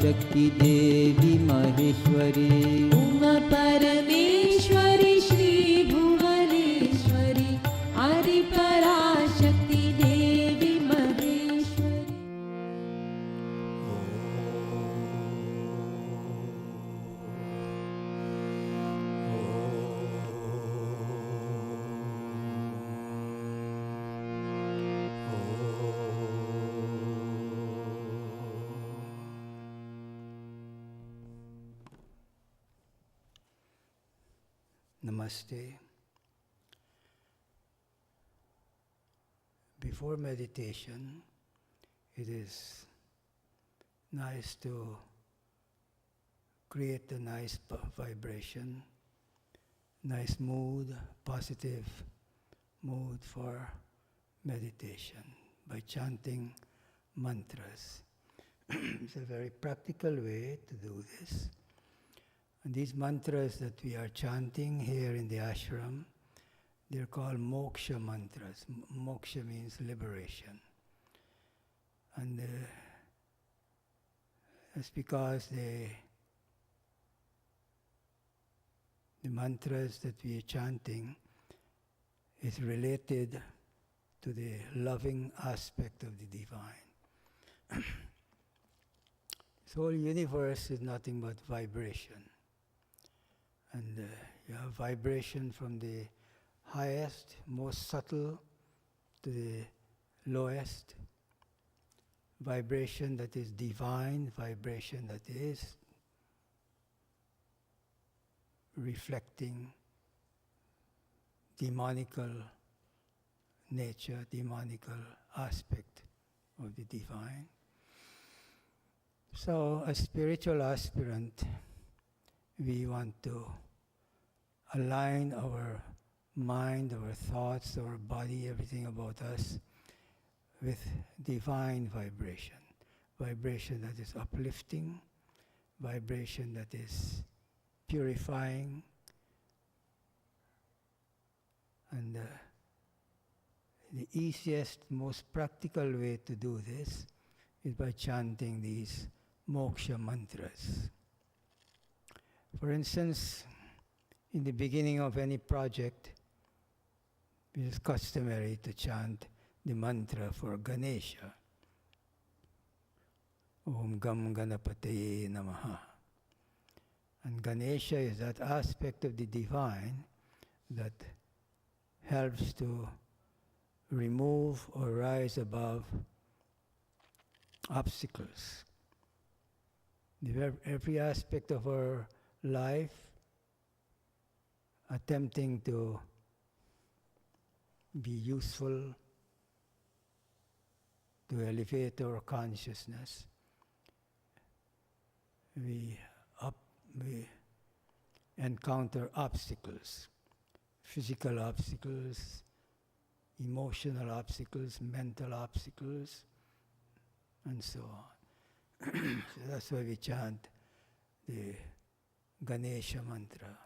शक्ति देवी महेश्वरी उमा परमेश्वरी श्री भुवनेश्वरी हरि पराशक्ति देवी Maheshwari. Namaste. Before meditation, it is nice to create a nice vibration, nice mood, positive mood for meditation by chanting mantras. It's a very practical way to do this. And these mantras that we are chanting here in the ashram, they're called Moksha Mantras. Moksha means liberation. And that's because the mantras that we are chanting is related to the loving aspect of the divine. This whole universe is nothing but vibration. And you have vibration from the highest, most subtle to the lowest. Vibration that is divine, vibration that is reflecting demonical nature, demonical aspect of the divine. So, as spiritual aspirant, we want to align our mind, our thoughts, our body, everything about us with divine vibration. Vibration that is uplifting, vibration that is purifying. And the easiest, most practical way to do this is by chanting these Moksha Mantras. For instance, in the beginning of any project, it is customary to chant the mantra for Ganesha. Om Gam Ganapataye Namaha. And Ganesha is that aspect of the divine that helps to remove or rise above obstacles. Every aspect of our life, attempting to be useful, to elevate our consciousness, we encounter obstacles, physical obstacles, emotional obstacles, mental obstacles, and so on. So that's why we chant the Ganesha mantra.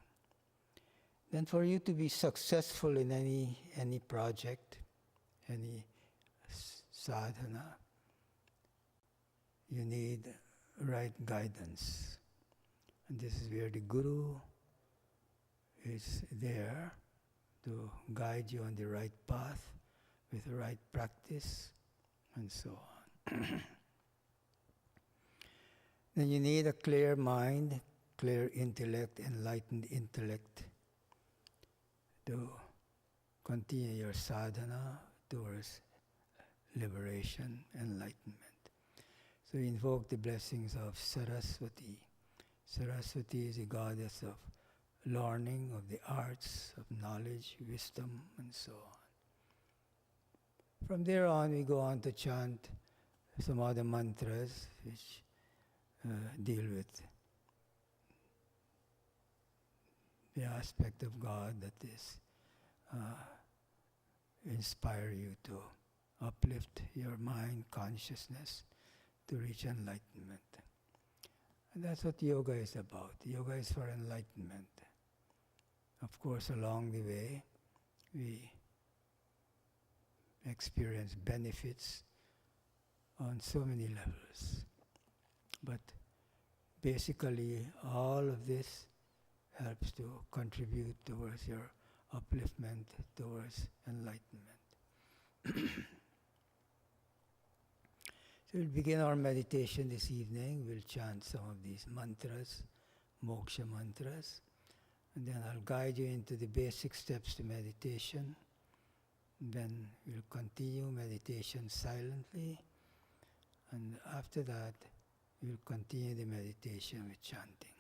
Then for you to be successful in any project, any sadhana, you need right guidance. And this is where the Guru is there to guide you on the right path with the right practice and so on. Then you need a clear mind, clear intellect, enlightened intellect to continue your sadhana towards liberation, enlightenment. So you invoke the blessings of Saraswati. Saraswati is the goddess of learning, of the arts, of knowledge, wisdom, and so on. From there on, we go on to chant some other mantras which deal with the aspect of God that is inspire you to uplift your mind, consciousness to reach enlightenment. And that's what yoga is about. Yoga is for enlightenment. Of course, along the way, we experience benefits on so many levels. But basically all of this helps to contribute towards your upliftment, towards enlightenment. So we'll begin our meditation this evening. We'll chant some of these mantras, Moksha Mantras, and then I'll guide you into the basic steps to meditation. Then we'll continue meditation silently, and after that we'll continue the meditation with chanting.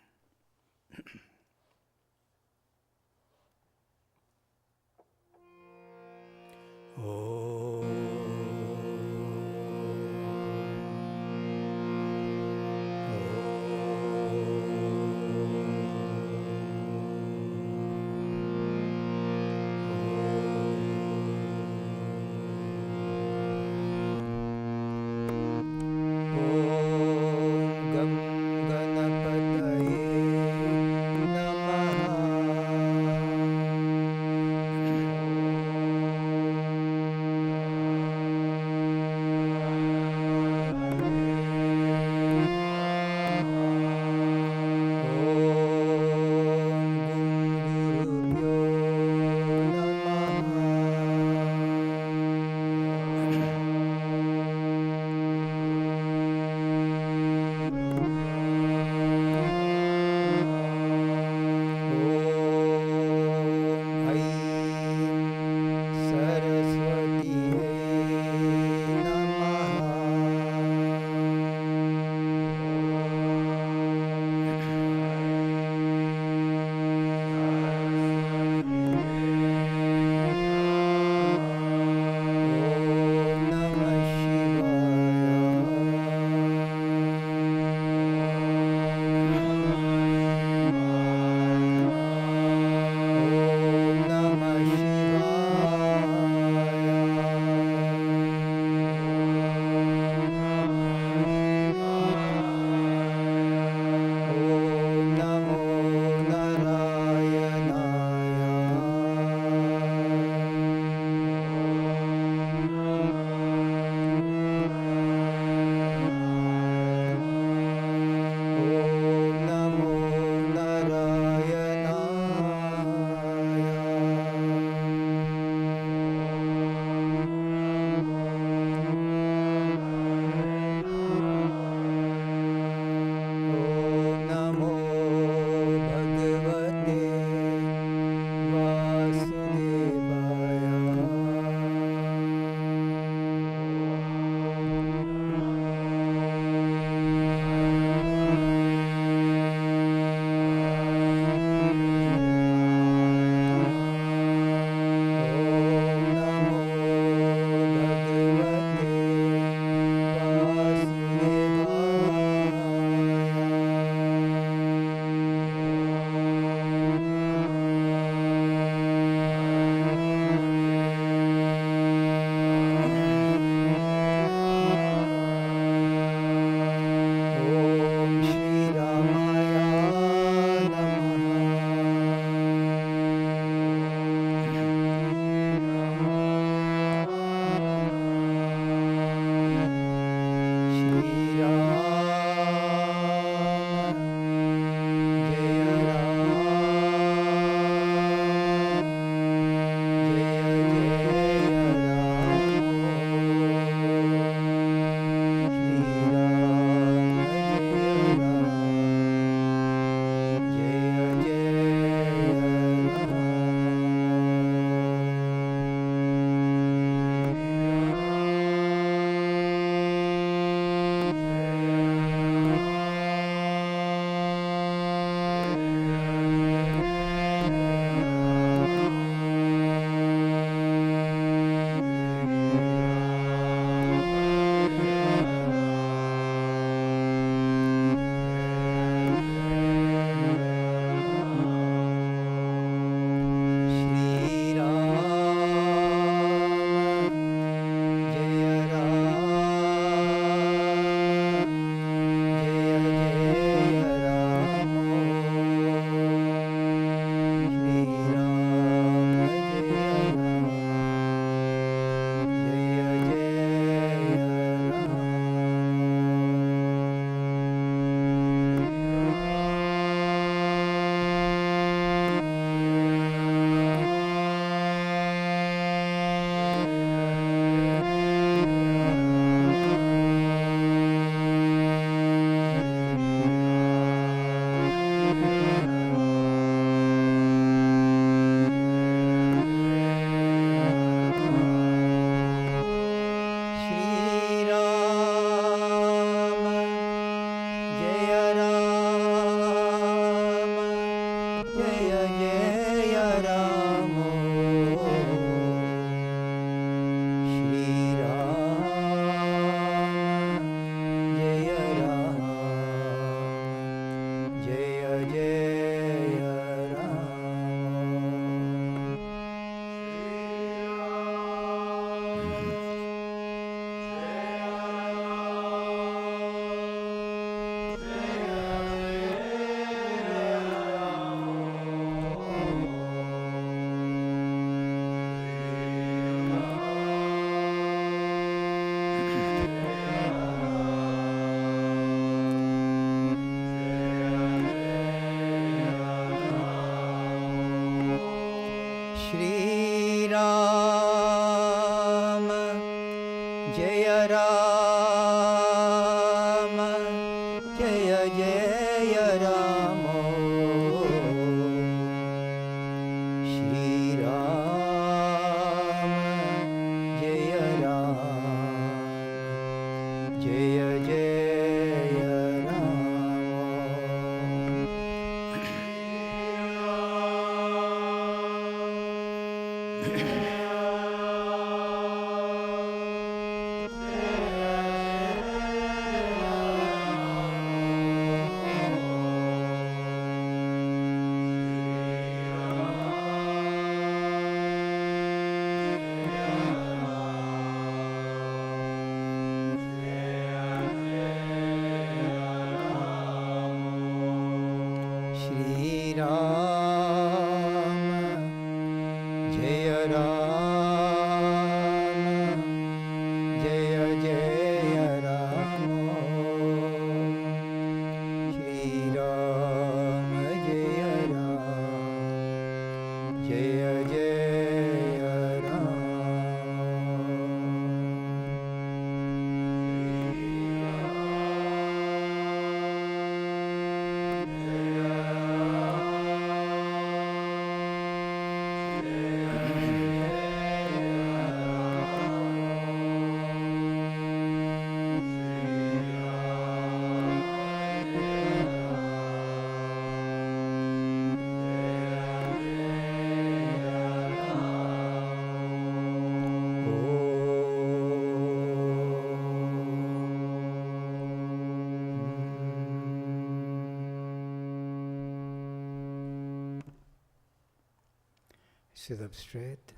Sit up straight.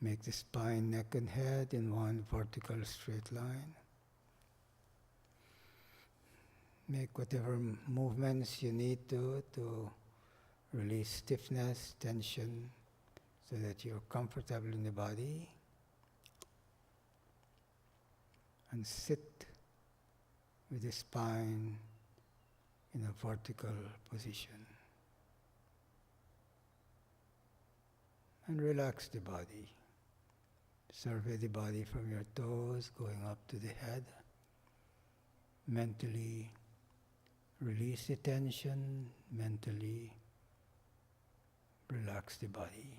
Make the spine, neck and head in one vertical straight line. Make whatever movements you need to release stiffness, tension, so that you're comfortable in the body. And sit with the spine in a vertical position. And relax the body. Survey the body from your toes going up to the head. Mentally release the tension. Mentally relax the body.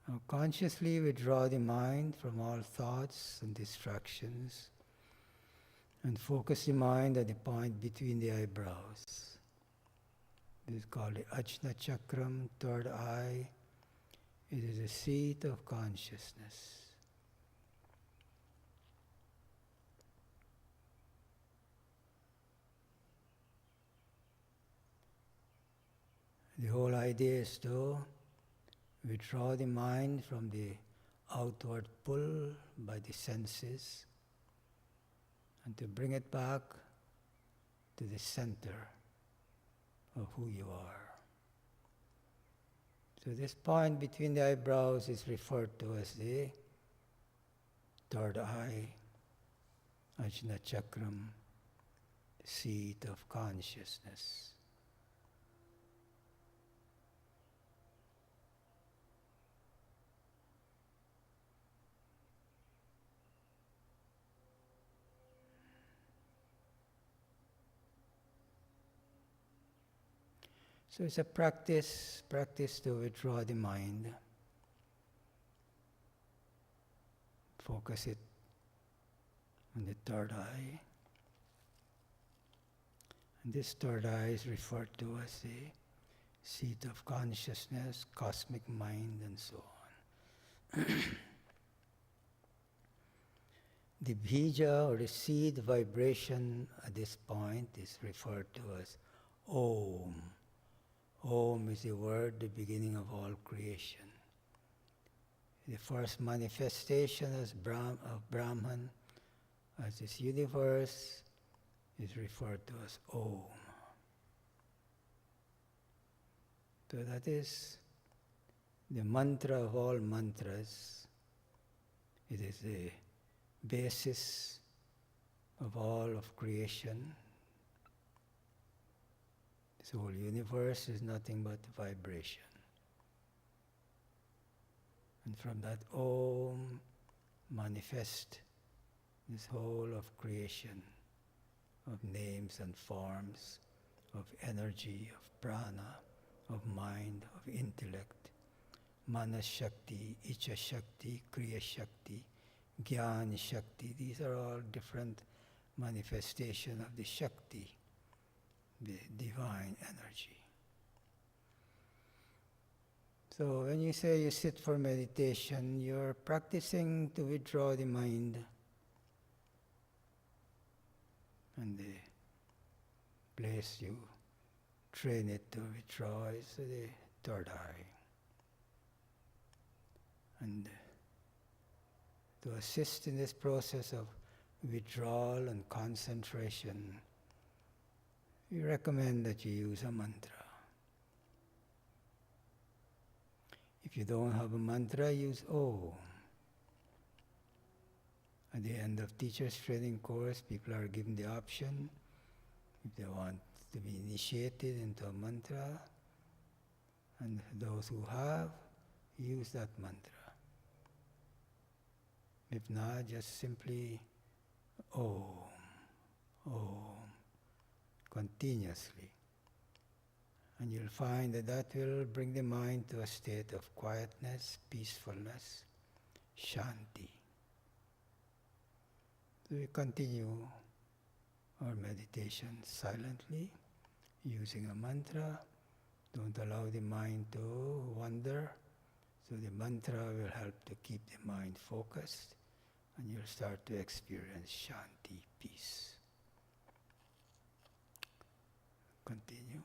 Now consciously withdraw the mind from all thoughts and distractions and focus the mind at the point between the eyebrows. This is called the Ajna Chakram, third eye. It is a seat of consciousness. The whole idea is to withdraw the mind from the outward pull by the senses and to bring it back to the center of who you are. So this point between the eyebrows is referred to as the third eye, Ajna Chakram, seat of consciousness. So it's a practice to withdraw the mind, focus it on the third eye. And this third eye is referred to as the seat of consciousness, cosmic mind, and so on. The bija or the seed vibration at this point is referred to as Om. Om is the word, the beginning of all creation. The first manifestation of Brahman as this universe is referred to as Om. So that is the mantra of all mantras. It is the basis of all of creation. This whole universe is nothing but vibration. And from that Om manifest this whole of creation, of names and forms, of energy, of prana, of mind, of intellect, Manas Shakti, Icha Shakti, Kriya Shakti, Gyan Shakti. These are all different manifestations of the Shakti, the divine energy. So when you say you sit for meditation, you're practicing to withdraw the mind, and the place you train it to withdraw is the third eye. And To assist in this process of withdrawal and concentration, we recommend that you use a mantra. If you don't have a mantra, use Om. At the end of teacher's training course, people are given the option, if they want to be initiated into a mantra, and those who have, use that mantra. If not, just simply Om, Om, continuously. And you'll find that that will bring the mind to a state of quietness, peacefulness, Shanti. So we continue our meditation silently, using a mantra. Don't allow the mind to wander. So the mantra will help to keep the mind focused, and you'll start to experience Shanti, peace. Continue.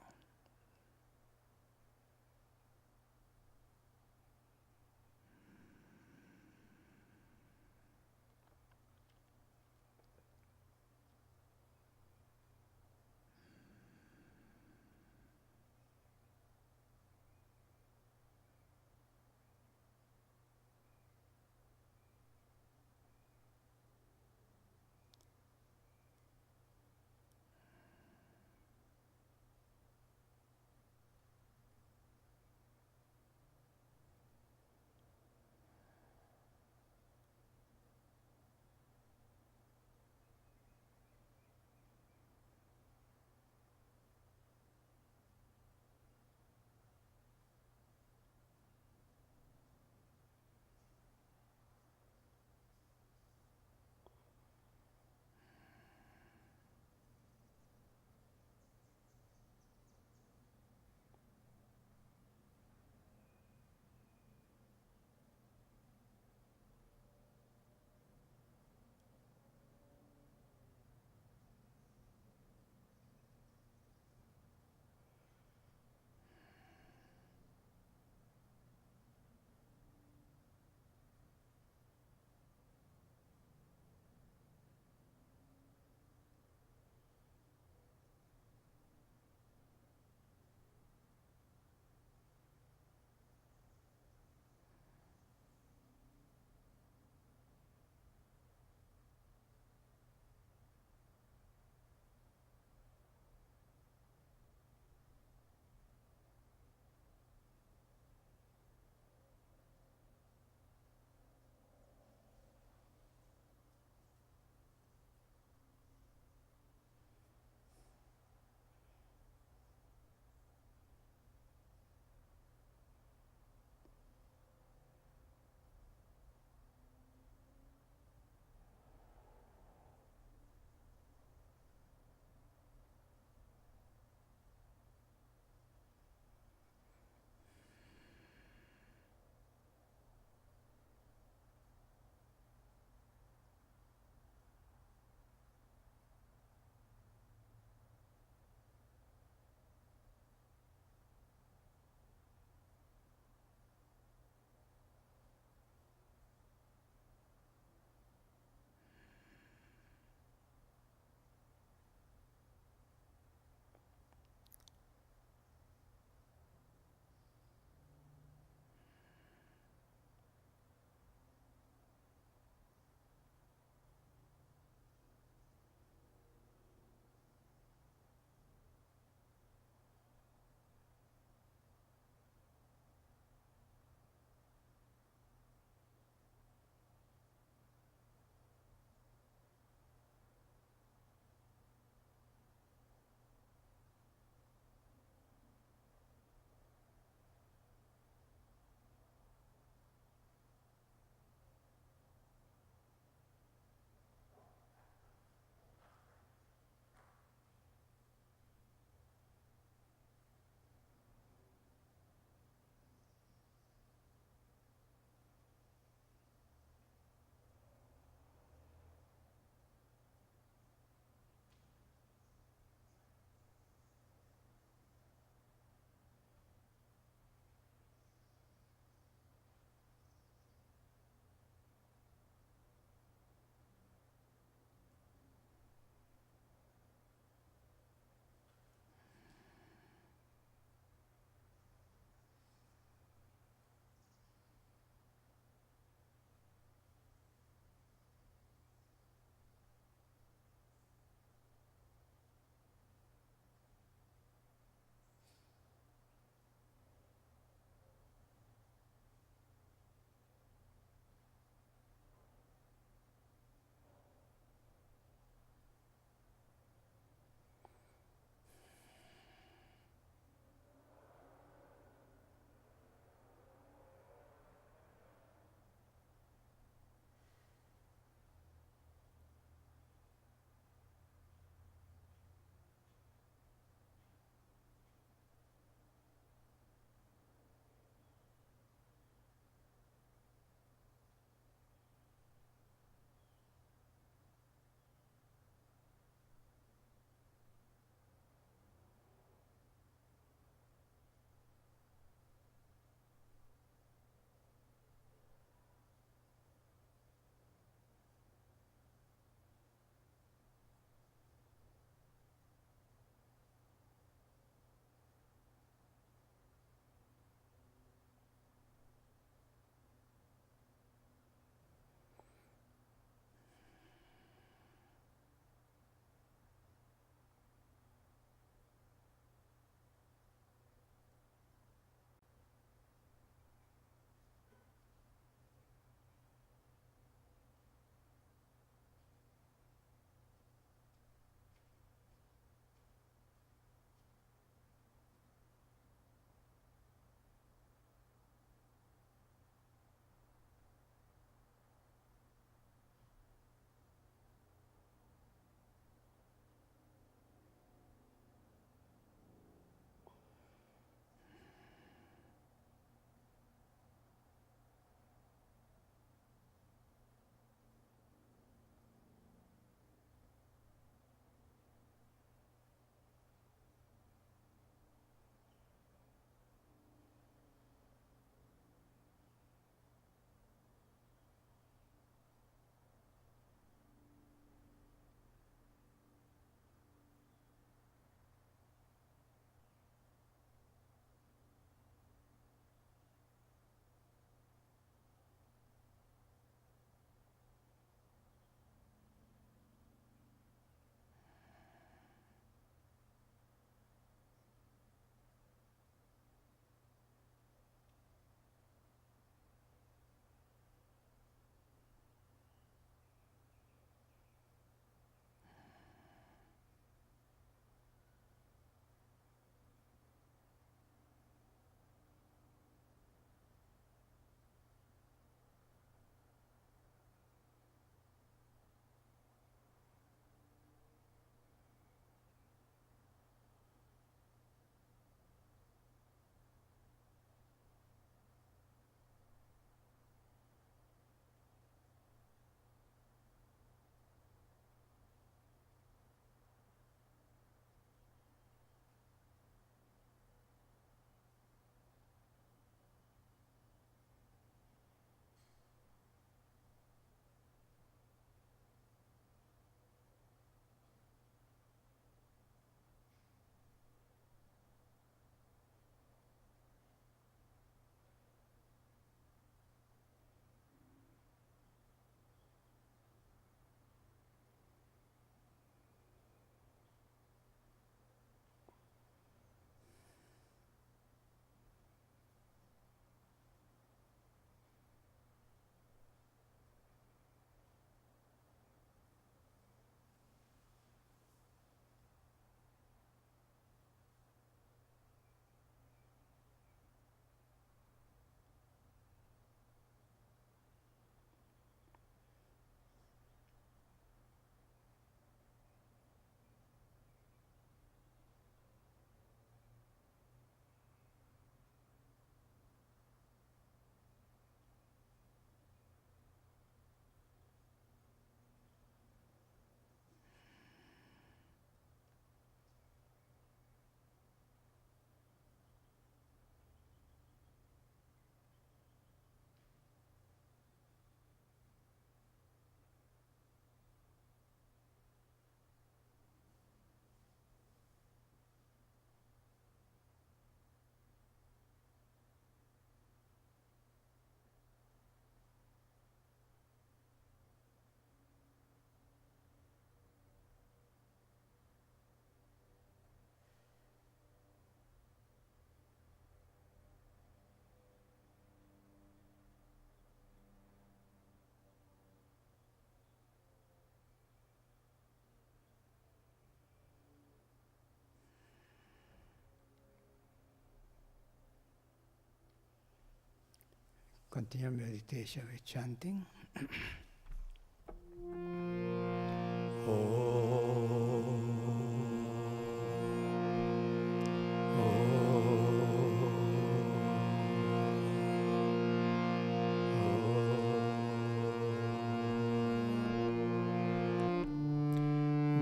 continue meditation with chanting.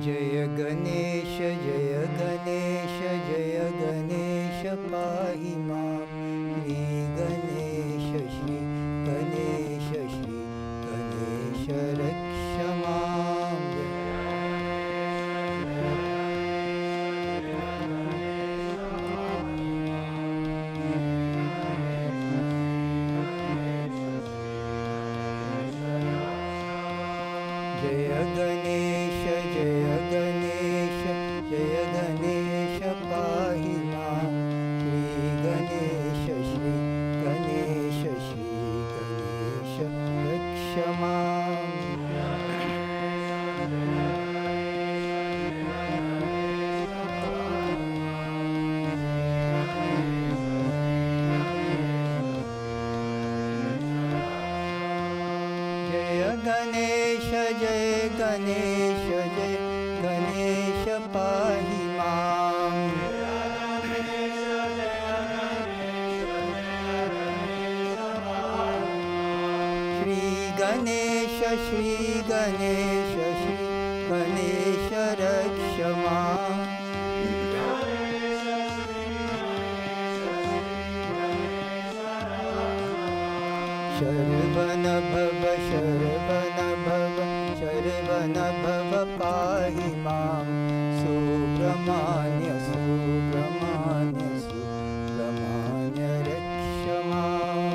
Jaya Ganesha, Jaya Ganesha, Jaya Ganesha, Pahi Mam. Shri Ganesha, Shri Ganesha, Shri Ganesha, Raksha Mam. Jaya Ganesha, Jaya Ganesha, Jaya Ganesha, Pahi Mam. Shri Ganesha, Shri Ganesha, Shri Ganesha, Raksha Mam. Jaya Ganesha, Jaya Ganesha, Jaya Ganesha, Pahi Mam. Shri Ganesha, Shri Ganesha, Shri Ganesha, Raksha Mam. Sharvana Bhava, Sharvana Bhava, Sharvana Bhava, Pahi Mam. Subramanya, Subramanya, Subramanya, Raksha Mam.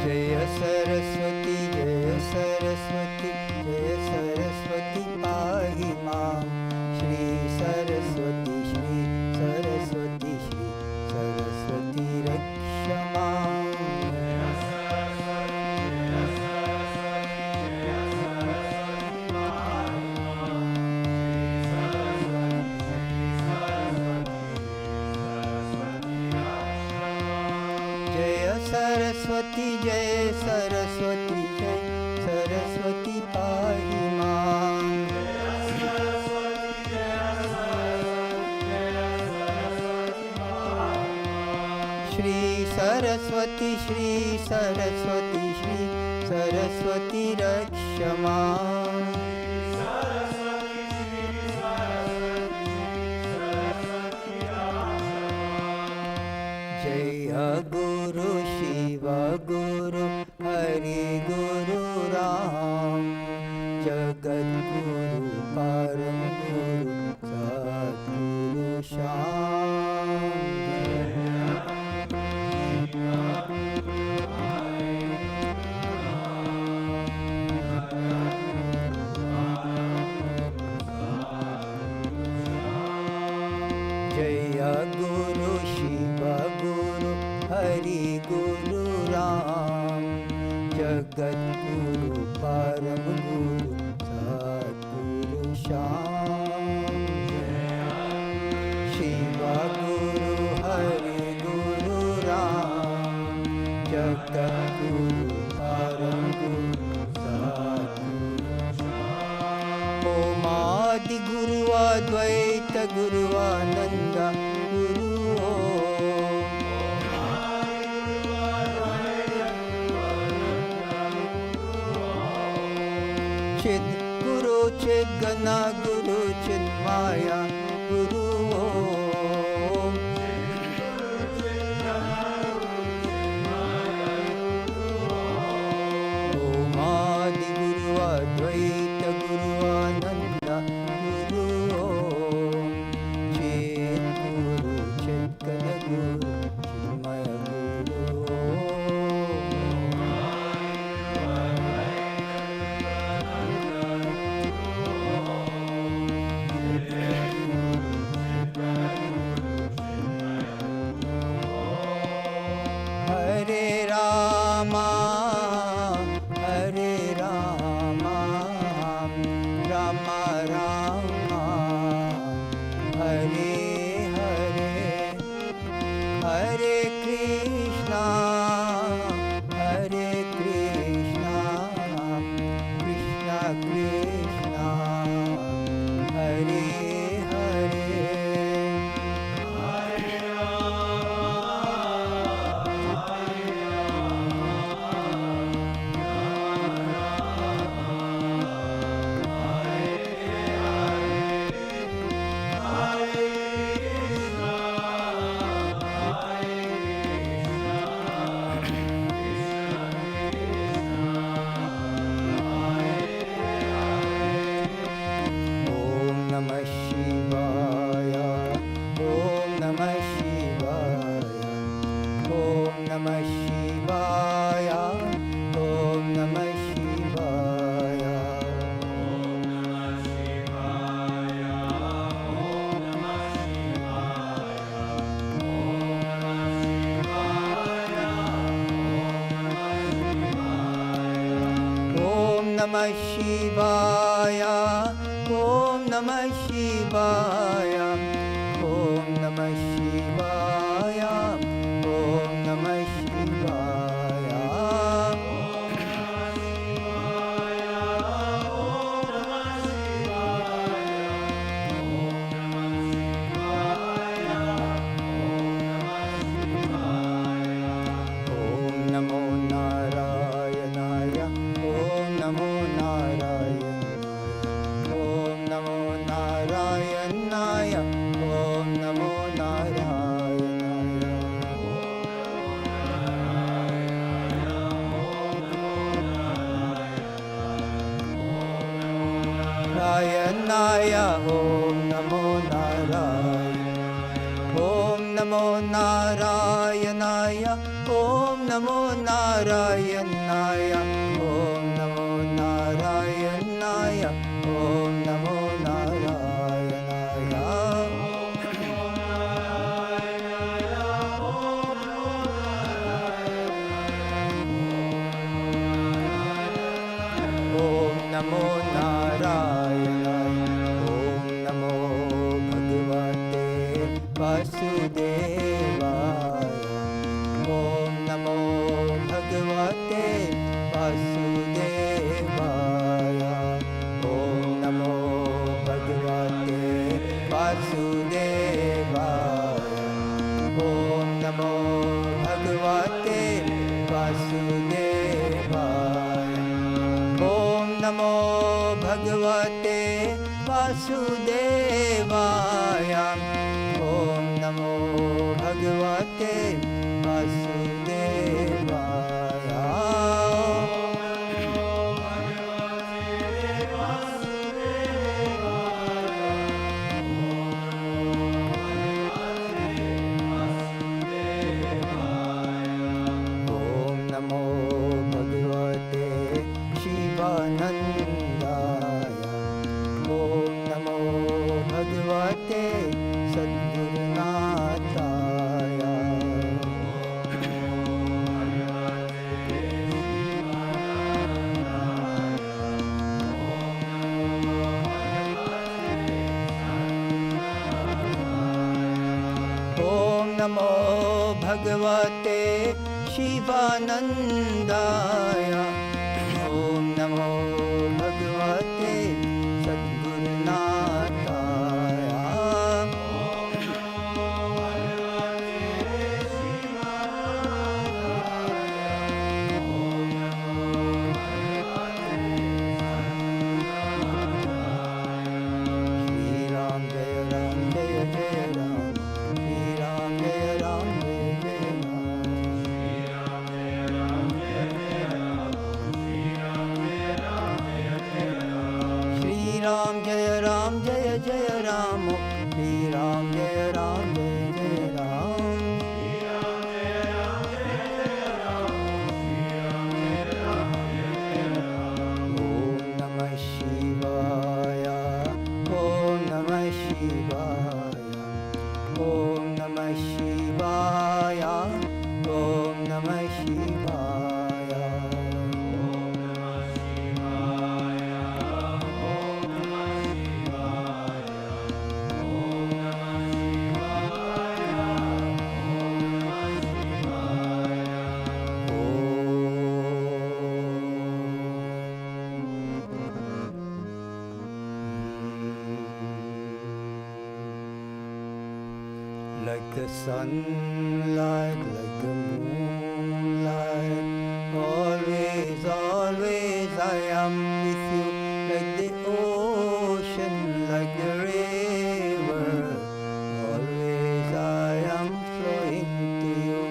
Jaya Saraswati, Jaya Saraswati, Jaya Saraswati, Pahi Mam. Shri Saraswati, Shri Saraswati, Shri Saraswati, Raksha Mam. Jaya Saraswati, Jaya Saraswati, Jaya Saraswati, Pahi Mam. Shri Saraswati, Shri Saraswati, Shri Saraswati, Raksha Mam. Jaya Guru Shiva Guru Hari Guru Ram. Jagat Guru Param Guru Satguru Sham. Jaya Guru Shiva Guru Hari Guru Ram. Jagat Guru Param Guru Satguru Sham. Shiva Guru Hari Guru Ram. Jagat Guru Param Guru Satguru Sham. Om Adi Guru Advaita Guru Ananda Guru Om. Chid Guru Chid Gana Guru Chid Maya Guru Om. Om Adi Guru Advaita Guru Ananda Guru Om. Chid Guru Chid Gana Guru Chid Maya Guru Om. Namah Shivaya, Om Namah Shivaya, Om Namah Shivaya, Om Namah Shivaya. Om Namo Narayanaya, Om Namo Narayanaya, Om Namo Narayanaya, Om Namo Narayanaya. Narayanaya, Om Namo Narayanaya, Om Namo Narayanaya, Om Namo Narayanaya, Om Namo Narayanaya, Om Namo Narayanaya. Om Namo Narayanaya, Om Namo Bhagavate Vasudevaya, Om Namo Bhagavate Vasudevaya, Om Namo Bhagavate Vasudevaya, Om Namo Bhagavate Vasudevaya, Om Namo Bhagavate Vasudevaya, Om Namo Bhagavate Vasudevaya. Om Namo Bhagavate Shivanandaya, Om Namo Bhagavate Sadgurunathaya. Om Namo Bhagavate Shivanandaya, Om Namo Bhagavate Sadgurunathaya. Shri Ram Jaya Ram Jaya Jaya Ram, Shri Ram Jaya Ram Jaya Jaya Ram. Shri Ram Jaya Ram Jaya Jaya Ram, Shri Ram Jaya Ram Jaya Jaya Ram. Om Namah Shivaya, Om Namah Shivaya, Om Namah Shivaya, Om Namah Shivaya. Like the sunlight, like the moonlight, always, always I am with you. Like the ocean, like the river, always I am flowing to you.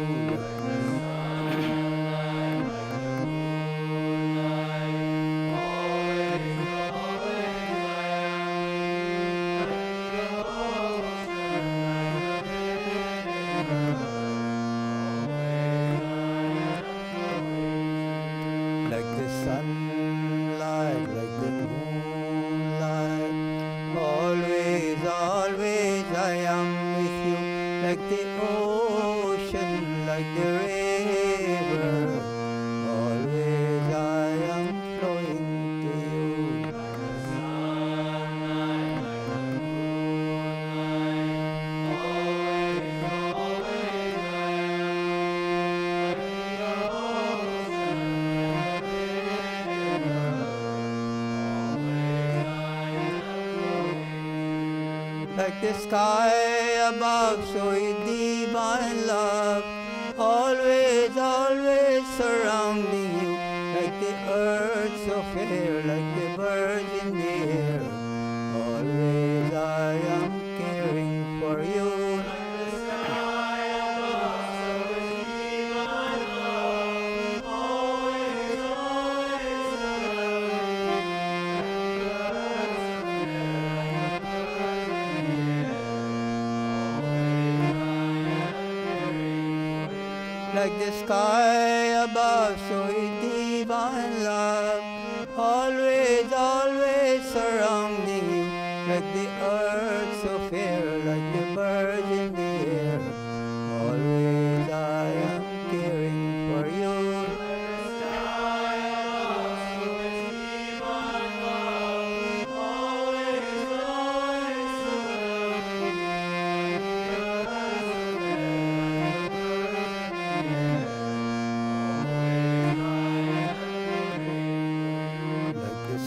like the sky above, so is divine love, always, always surrounding you, like the earth so fair, like the birds in the air. Always I am caring for you. Like the sky above, so is divine love, always, always surrounding you, like the earth so fair, like the birds in the air. Always I am caring for you.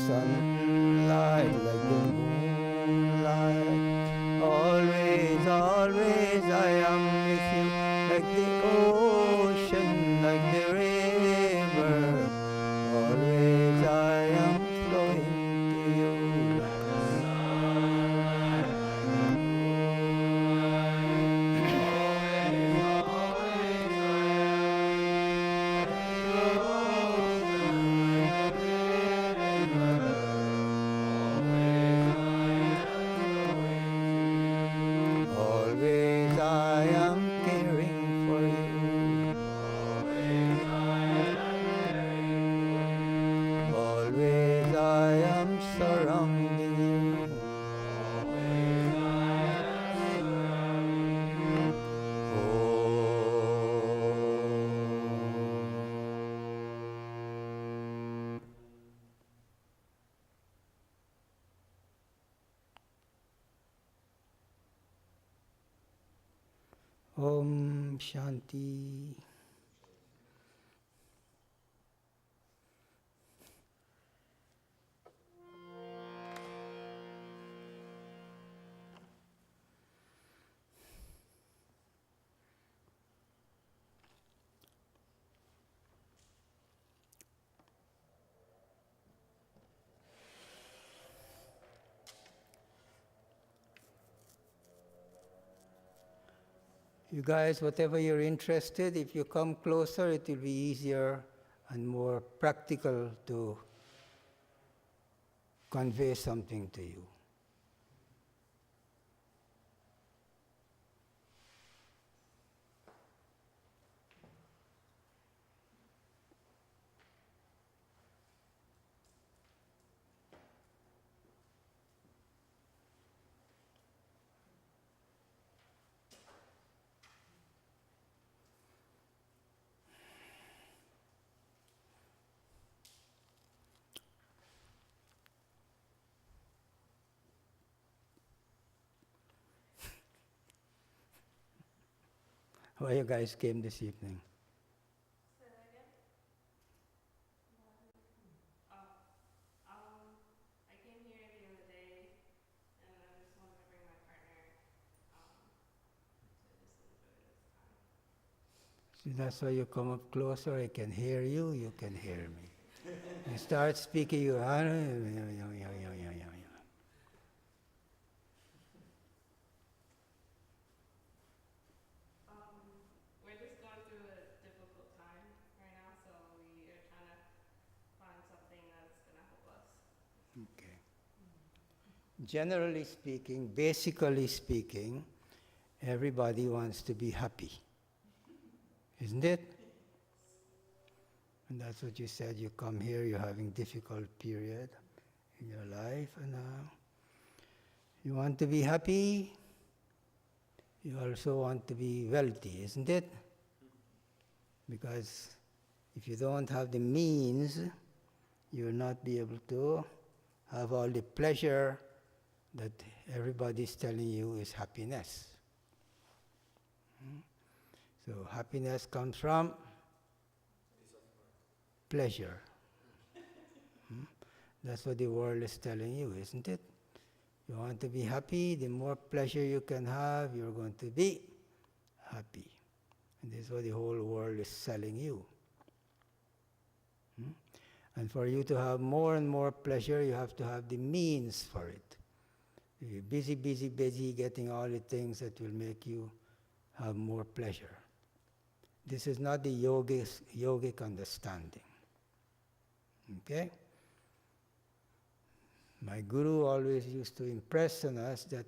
Sunlight, like the moonlight, always, always I am with you, like the ocean, like the river, always I am flowing to you. Always I am caring for you. Always I am surrounding you. Om Shanti. You guys, whatever you're interested, if you come closer, it will be easier and more practical to convey something to you. Why you guys came this evening? Say that again? I came here the other day, and I just wanted to bring my partner to just enjoy this time. See, that's why you come up closer. I can hear you. You can hear me. You start speaking. You We're just going through a difficult time right now, so we are trying to find something that's going to help us. Okay. Generally speaking, basically speaking, everybody wants to be happy. Isn't it? And that's what you said. You come here, you're having difficult period in your life, and you want to be happy. You also want to be wealthy, isn't it? Because if you don't have the means, you will not be able to have all the pleasure that everybody is telling you is happiness. So happiness comes from pleasure. That's what the world is telling you, isn't it? You want to be happy, the more pleasure you can have, you're going to be happy. And this is what the whole world is selling you. And for you to have more and more pleasure, you have to have the means for it. You're busy, busy, busy getting all the things that will make you have more pleasure. This is not the yogic understanding. Okay? My guru always used to impress on us that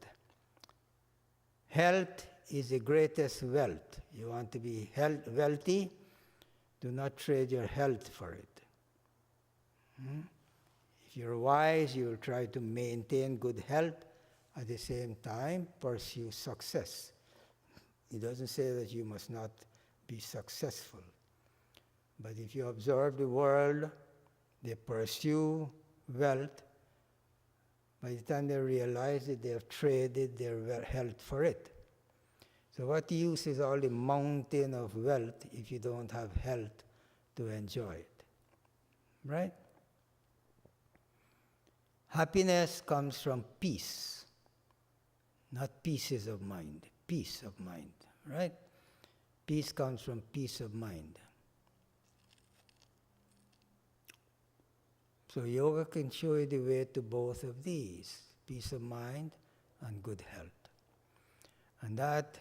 health is the greatest wealth. You want to be wealthy, do not trade your health for it. If you're wise, you will try to maintain good health, at the same time pursue success. It doesn't say that you must not be successful. But if you observe the world, they pursue wealth. By the time they realize that they have traded their health for it. So what use is all the mountain of wealth if you don't have health to enjoy it? Right? Happiness comes from peace, not pieces of mind, peace of mind, right? Peace comes from peace of mind. So yoga can show you the way to both of these, peace of mind and good health. And that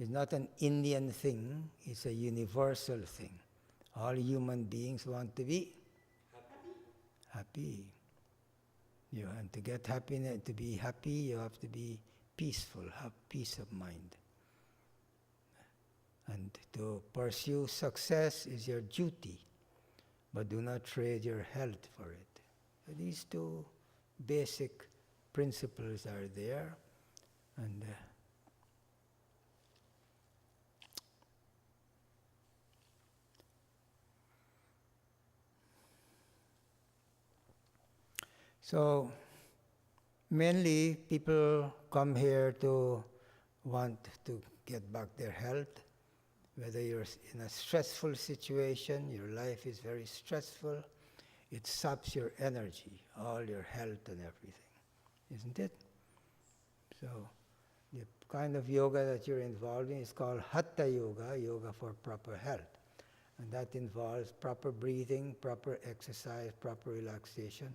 is not an Indian thing, it's a universal thing. All human beings want to be happy. You want to get happiness, to be happy, you have to be peaceful, have peace of mind. And to pursue success is your duty, but do not trade your health for it. So these two basic principles are there, and so mainly people come here to want to get back their health, whether you're in a stressful situation, your life is very stressful, it saps your energy, all your health and everything, isn't it? So the kind of yoga that you're involved in is called Hatha Yoga, yoga for proper health. And that involves proper breathing, proper exercise, proper relaxation,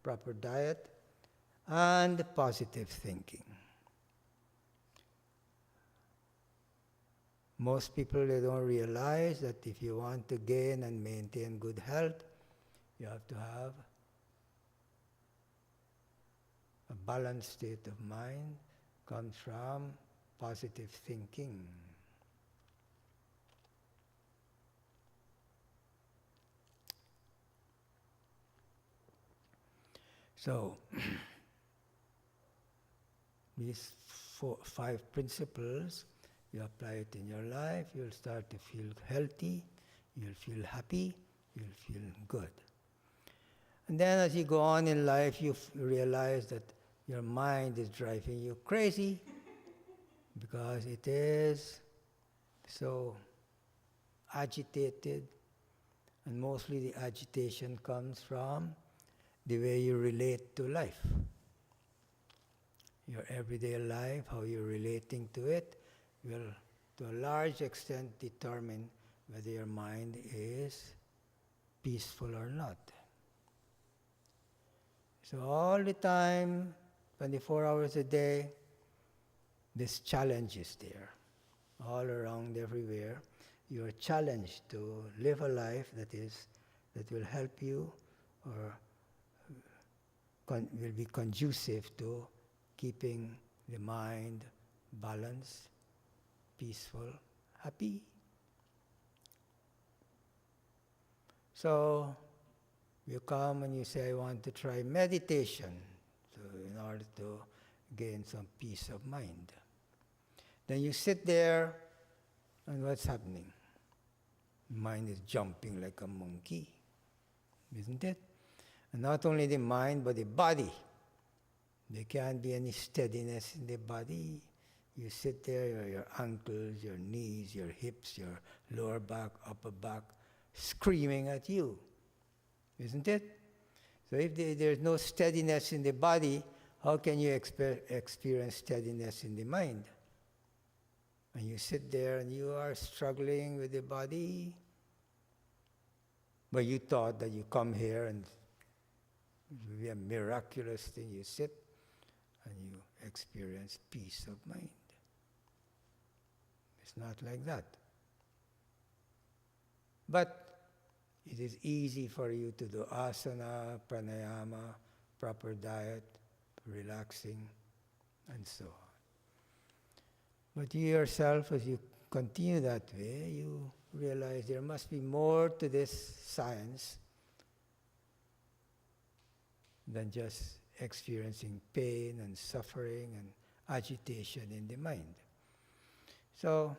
proper diet, and positive thinking. Most people, they don't realize that if you want to gain and maintain good health, you have to have a balanced state of mind, comes from positive thinking. So, these 5 principles, you apply it in your life, you'll start to feel healthy, you'll feel happy, you'll feel good. And then as you go on in life, you realize that your mind is driving you crazy because it is so agitated, and mostly the agitation comes from the way you relate to life. Your everyday life, how you're relating to it, will to a large extent determine whether your mind is peaceful or not. So all the time, 24 hours a day, this challenge is there. All around, everywhere, you are challenged to live a life that will help you or will be conducive to keeping the mind balanced, peaceful, happy. So you come and you say, I want to try meditation in order to gain some peace of mind. Then you sit there, and what's happening? Mind is jumping like a monkey, isn't it? And not only the mind, but the body. There can't be any steadiness in the body. You sit there, your ankles, your knees, your hips, your lower back, upper back, screaming at you, isn't it? So if there's no steadiness in the body, how can you experience steadiness in the mind? And you sit there and you are struggling with the body, but you thought that you come here and it will be a miraculous thing. You sit and you experience peace of mind. It's not like that. But it is easy for you to do asana, pranayama, proper diet, relaxing, and so on. But you yourself, as you continue that way, you realize there must be more to this science than just experiencing pain and suffering and agitation in the mind. So,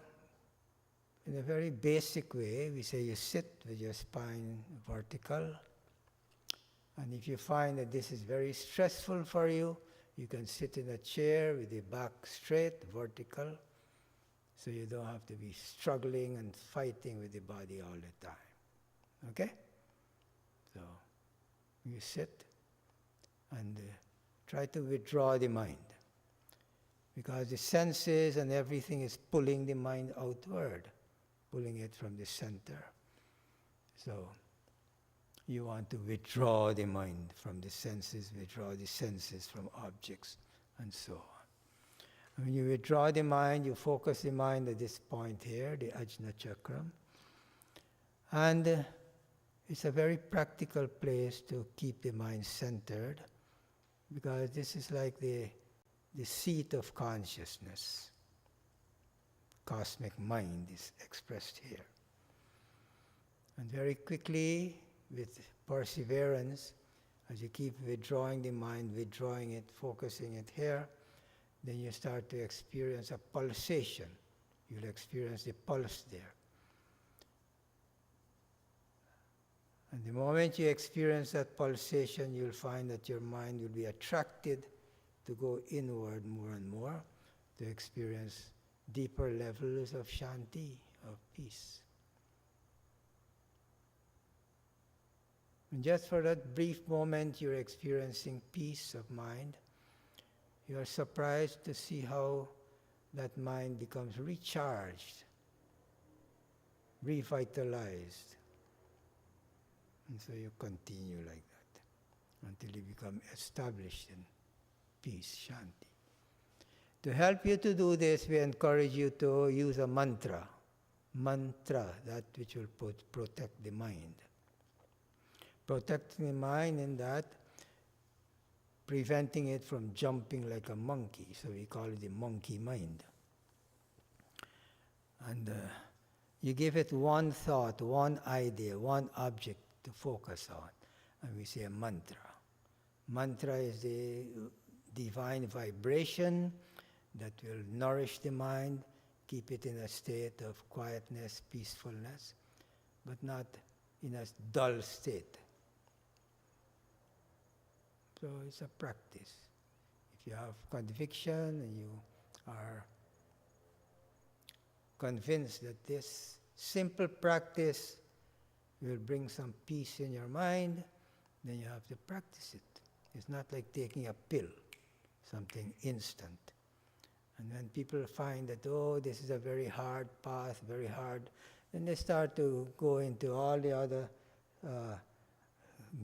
in a very basic way, we say you sit with your spine vertical, and if you find that this is very stressful for you, you can sit in a chair with the back straight, vertical, so you don't have to be struggling and fighting with the body all the time. Okay? So, you sit and try to withdraw the mind, because the senses and everything is pulling the mind outward, pulling it from the center. So, you want to withdraw the mind from the senses, withdraw the senses from objects, and so on. When you withdraw the mind, you focus the mind at this point here, the Ajna Chakram. And it's a very practical place to keep the mind centered, because this is like the seat of consciousness. Cosmic mind is expressed here. And very quickly, with perseverance, as you keep withdrawing the mind, withdrawing it, focusing it here, then you start to experience a pulsation. You'll experience the pulse there. And the moment you experience that pulsation, you'll find that your mind will be attracted to go inward more and more, to experience deeper levels of shanti, of peace. And just for that brief moment you're experiencing peace of mind, you are surprised to see how that mind becomes recharged, revitalized. And so you continue like that until you become established in peace, shanti. To help you to do this, we encourage you to use a mantra. Mantra, that which will protect the mind. Protecting the mind in that, preventing it from jumping like a monkey. So we call it the monkey mind. And you give it one thought, one idea, one object to focus on. And we say a mantra. Mantra is the divine vibration that will nourish the mind, keep it in a state of quietness, peacefulness, but not in a dull state. So it's a practice. If you have conviction and you are convinced that this simple practice will bring some peace in your mind, then you have to practice it. It's not like taking a pill, something instant. And when people find that, oh, this is a very hard path, very hard, then they start to go into all the other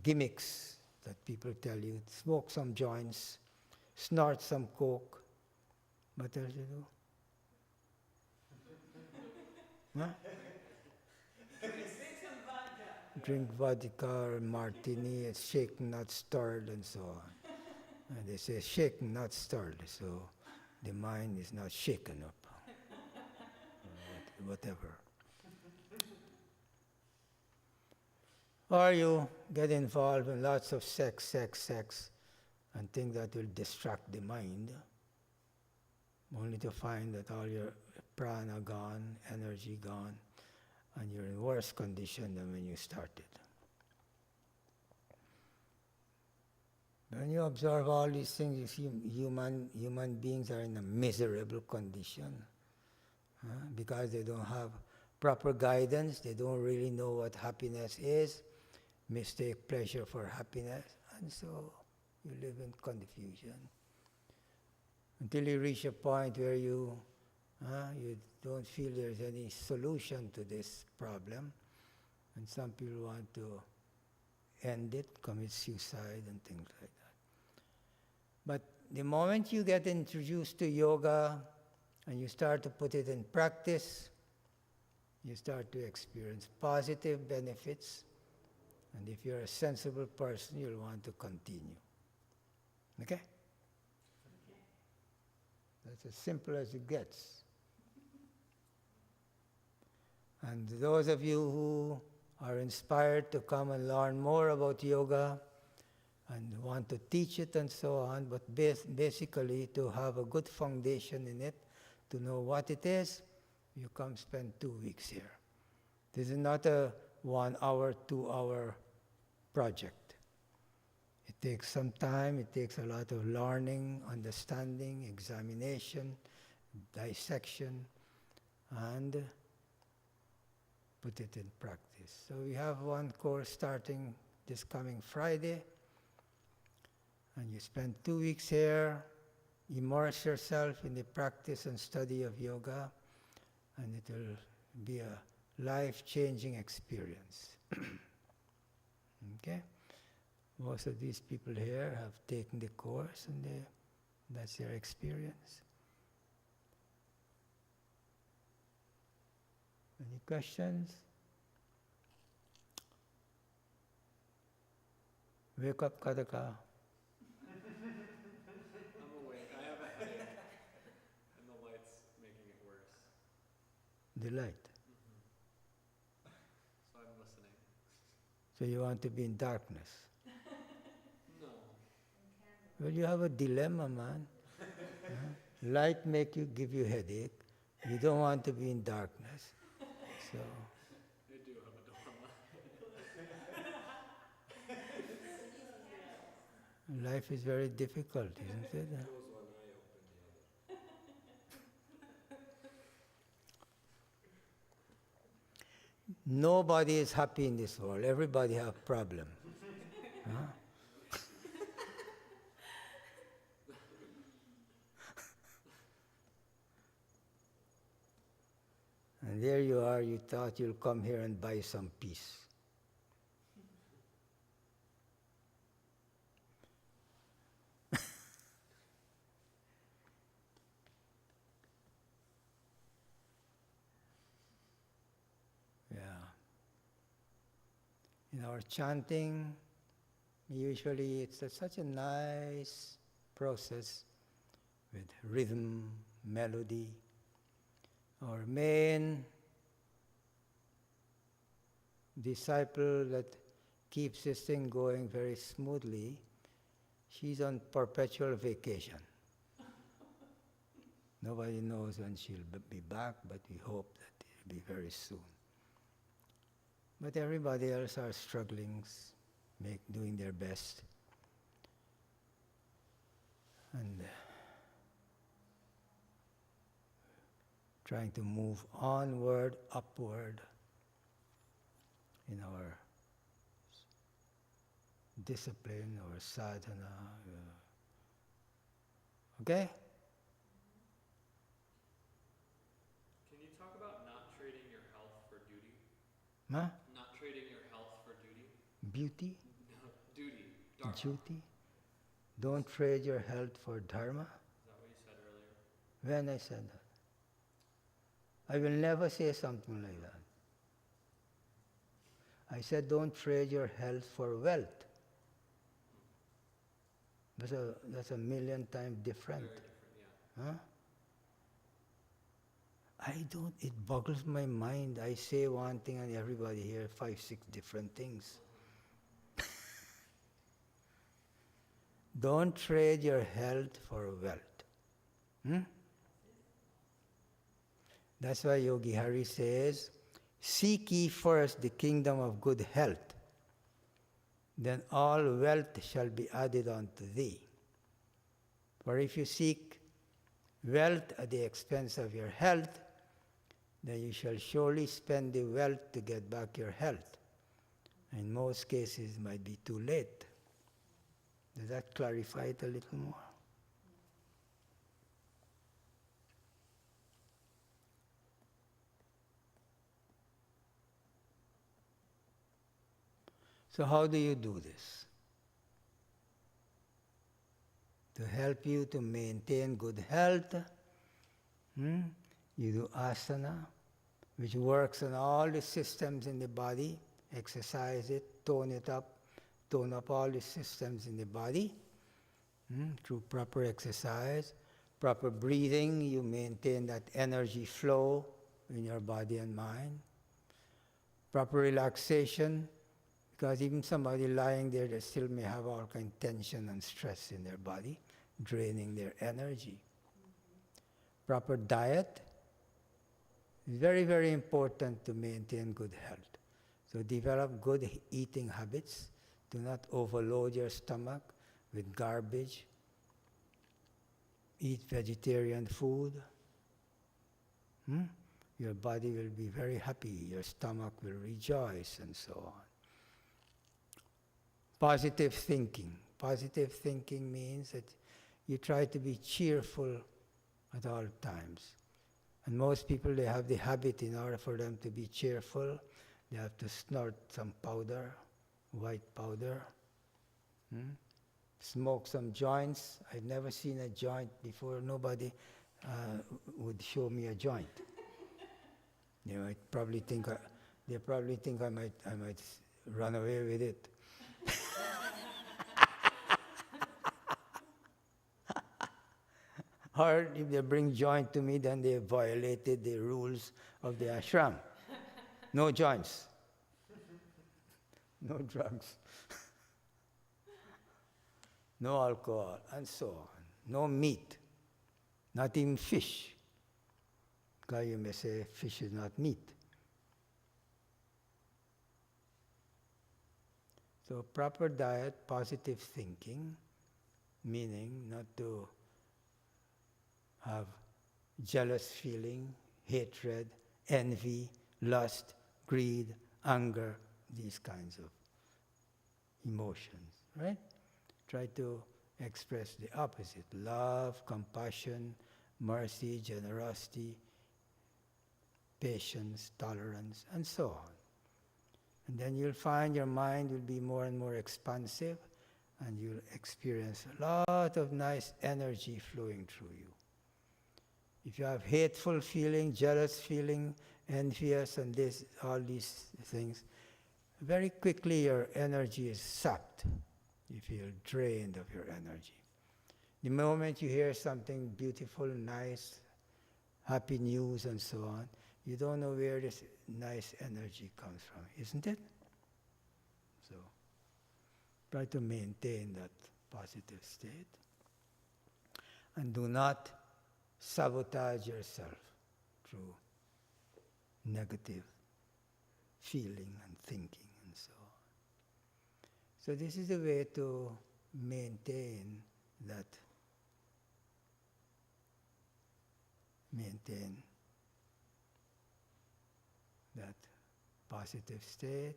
gimmicks that people tell you. Smoke some joints, snort some coke. What else you do? Huh? Drink vodka or martini, it's shaken, not stirred, and so on. And they say shaken, not stirred, so the mind is not shaken up. Whatever. Or you get involved in lots of sex, and think that will distract the mind, only to find that all your prana gone, energy gone, and you're in worse condition than when you started. When you observe all these things, you see human beings are in a miserable condition because they don't have proper guidance, they don't really know what happiness is, mistake pleasure for happiness, and so you live in confusion. until you reach a point where you don't feel there's any solution to this problem. And some people want to end it, commit suicide and things like that. But the moment you get introduced to yoga and you start to put it in practice, you start to experience positive benefits. And if you're a sensible person, you'll want to continue. Okay? That's as simple as it gets. And those of you who are inspired to come and learn more about yoga and want to teach it and so on, but basically to have a good foundation in it, to know what it is, you come spend 2 weeks here. This is not a 1 hour, 2 hour project. It takes some time, it takes a lot of learning, understanding, examination, dissection, and put it in practice. So we have one course starting this coming Friday, and you spend 2 weeks here, immerse yourself in the practice and study of yoga, and it will be a life-changing experience. Okay? Most of these people here have taken the course, and that's their experience. Any questions? Wake up, Kadaka. I'm awake. I have a headache. And the light's making it worse. The light. So I'm listening. So you want to be in darkness. No. Well, you have a dilemma, man. Light give you headache. You don't want to be in darkness. So I do have a dilemma. life is very difficult, isn't it? Close one eye, open the other. Nobody is happy in this world. Everybody have problem. Huh? And there you are, you thought you'll come here and buy some peace. Yeah. In our chanting, usually it's such a nice process with rhythm, melody. Our main disciple that keeps this thing going very smoothly, she's on perpetual vacation. Nobody knows when she'll be back, but we hope that it'll be very soon. But everybody else are struggling, doing their best. And trying to move onward, upward in our discipline or sadhana. Okay? Can you talk about not trading your health for duty? Huh? Not trading your health for duty? Beauty? No, duty. Dharma. Duty? Don't trade your health for dharma? Is that what you said earlier? When I said that? I will never say something like that. I said don't trade your health for wealth. That's a million times different. Very different, yeah. Huh? It boggles my mind. I say one thing and everybody hears 5, 6 different things. Don't trade your health for wealth. That's why Yogi Hari says, seek ye first the kingdom of good health, then all wealth shall be added unto thee. For if you seek wealth at the expense of your health, then you shall surely spend the wealth to get back your health. In most cases, it might be too late. Does that clarify it a little more? So how do you do this? To help you to maintain good health, you do asana, which works on all the systems in the body. Exercise it, tone up all the systems in the body through proper exercise, proper breathing. You maintain that energy flow in your body and mind. Proper relaxation, because even somebody lying there, they still may have all kind of tension and stress in their body, draining their energy. Proper diet is very, very important to maintain good health. So develop good eating habits. Do not overload your stomach with garbage. Eat vegetarian food. Your body will be very happy. Your stomach will rejoice and so on. Positive thinking. Positive thinking means that you try to be cheerful at all times. And most people, they have the habit, in order for them to be cheerful, they have to snort some powder, white powder, smoke some joints. I've never seen a joint before. Nobody would show me a joint. They might probably think I might run away with it. Or if they bring joint to me, then they violated the rules of the ashram. No joints. No drugs. No alcohol, and so on. No meat. Not even fish. Because you may say fish is not meat. So proper diet, positive thinking, meaning not to have jealous feeling, hatred, envy, lust, greed, anger, these kinds of emotions, right? Try to express the opposite: love, compassion, mercy, generosity, patience, tolerance, and so on. And then you'll find your mind will be more and more expansive, and you'll experience a lot of nice energy flowing through you. If you have hateful feeling, jealous feeling, envious, and all these things, very quickly your energy is sapped. You feel drained of your energy. The moment you hear something beautiful, nice, happy news, and so on, you don't know where this nice energy comes from, isn't it? So, try to maintain that positive state. And do not sabotage yourself through negative feeling and thinking and so on. So this is the way to maintain that positive state,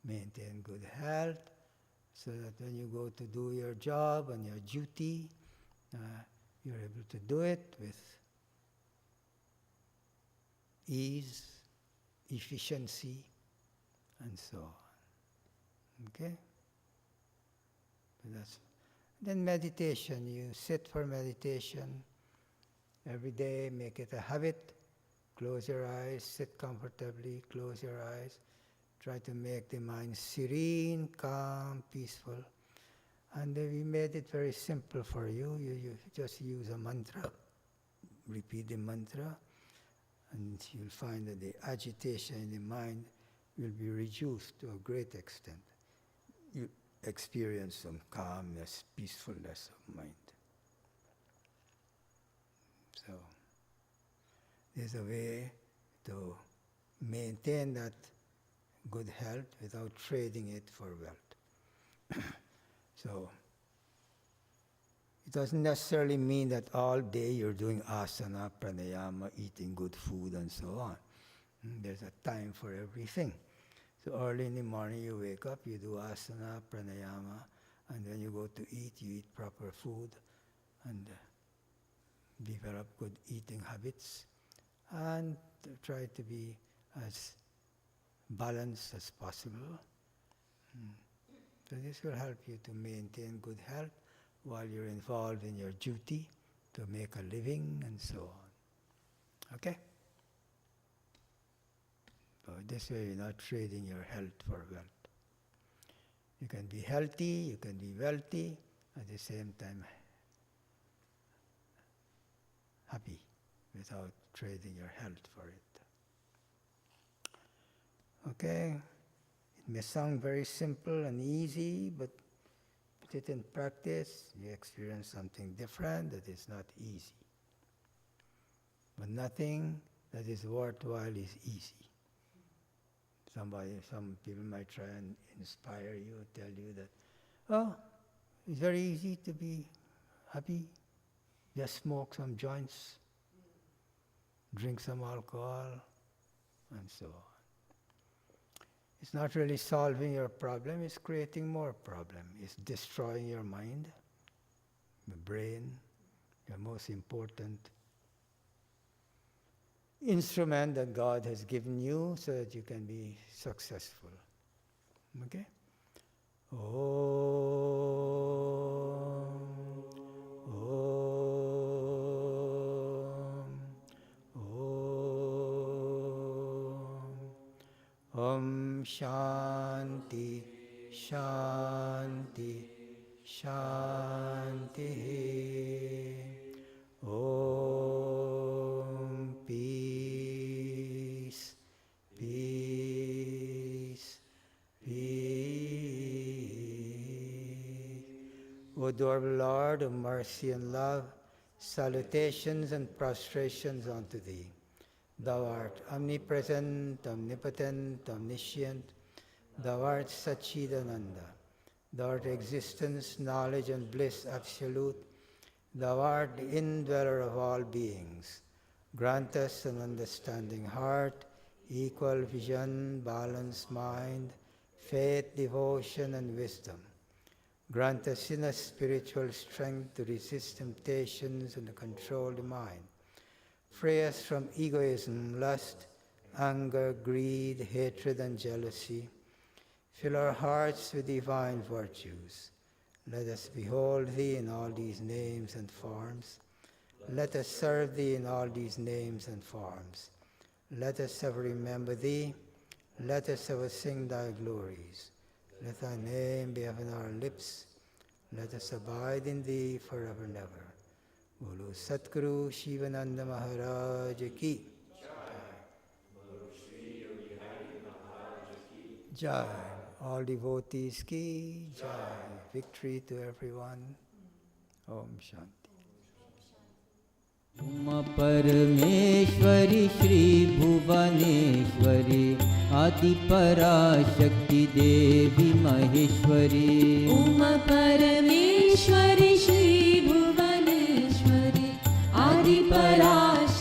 maintain good health, so that when you go to do your job and your duty, you're able to do it with ease, efficiency, and so on. Okay? Then meditation. You sit for meditation every day, make it a habit. Close your eyes, sit comfortably, close your eyes. Try to make the mind serene, calm, peaceful. And we made it very simple for you. You just use a mantra, repeat the mantra, and you'll find that the agitation in the mind will be reduced to a great extent. You experience some calmness, peacefulness of mind. So, there's a way to maintain that good health without trading it for wealth. So, it doesn't necessarily mean that all day you're doing asana, pranayama, eating good food, and so on. There's a time for everything. So early in the morning you wake up, you do asana, pranayama, and then you go to eat, you eat proper food, and develop good eating habits, and try to be as balanced as possible. So this will help you to maintain good health while you're involved in your duty to make a living and so on. Okay? So this way you're not trading your health for wealth. You can be healthy, you can be wealthy, at the same time happy without trading your health for it. Okay? It may sound very simple and easy, but put it in practice, you experience something different that is not easy. But nothing that is worthwhile is easy. Some people might try and inspire you, tell you that, oh, it's very easy to be happy. Just smoke some joints, drink some alcohol, and so on. It's not really solving your problem, it's creating more problem. It's destroying your mind, the brain, your most important instrument that God has given you so that you can be successful. Okay? Om, Om, Om Shanti, Shanti, Shanti. Om Peace, Peace, Peace. O adorable Lord of mercy and love, salutations and prostrations unto Thee. Thou art omnipresent, omnipotent, omniscient. Thou art Satchidananda. Thou art existence, knowledge and bliss absolute. Thou art the indweller of all beings. Grant us an understanding heart, equal vision, balanced mind, faith, devotion, and wisdom. Grant us inner spiritual strength to resist temptations and to control the mind. Free us from egoism, lust, anger, greed, hatred, and jealousy. Fill our hearts with divine virtues. Let us behold Thee in all these names and forms. Let us serve Thee in all these names and forms. Let us ever remember Thee. Let us ever sing Thy glories. Let Thy name be ever on our lips. Let us abide in Thee forever and ever. Bolo Satguru Shivananda Maharaj Ki Bolo Shri Yogi Hari Maharaj Ki Jai. All devotees ki Jai. Victory to everyone. Om Shanti. Uma परमेश्वरी श्री भुवनेश्वरी आदि पराशक्ति देवी महेश्वरी उमा परमेश्वरी श्री भुवनेश्वरी आदि पराशक्ति